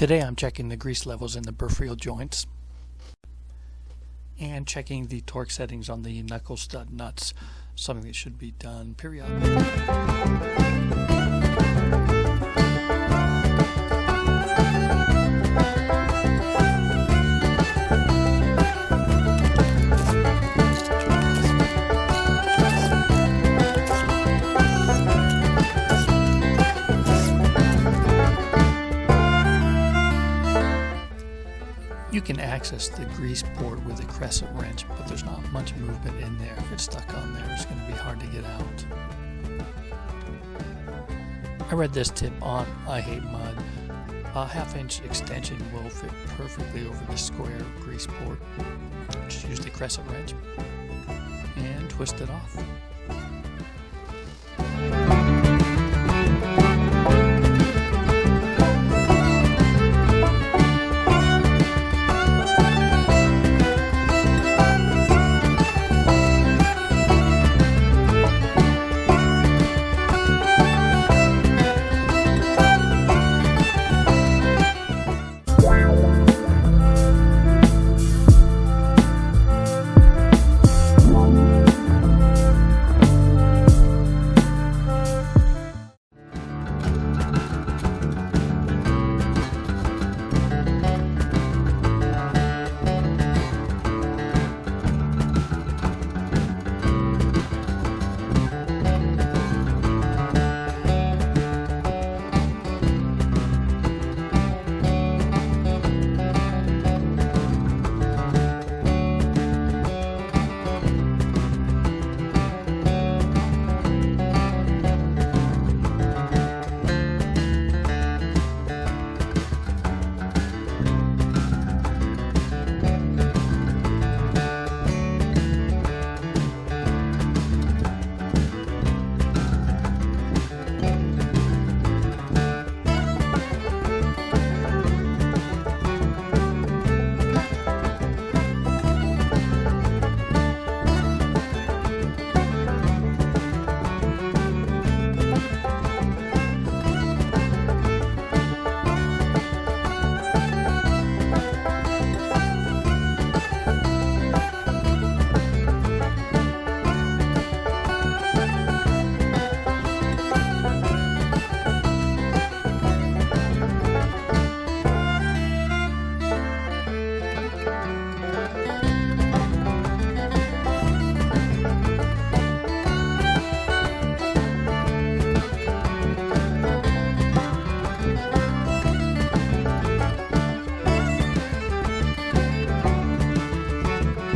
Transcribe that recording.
Today I'm checking the grease levels in the Birfield joints and checking the torque settings on the knuckle stud nuts, something that should be done periodically. You can access the grease port with a crescent wrench, but there's not much movement in there. If it's stuck on there, it's going to be hard to get out. I read this tip on I Hate Mud. A 1/2-inch extension will fit perfectly over the square grease port. Just use the crescent wrench and twist it off.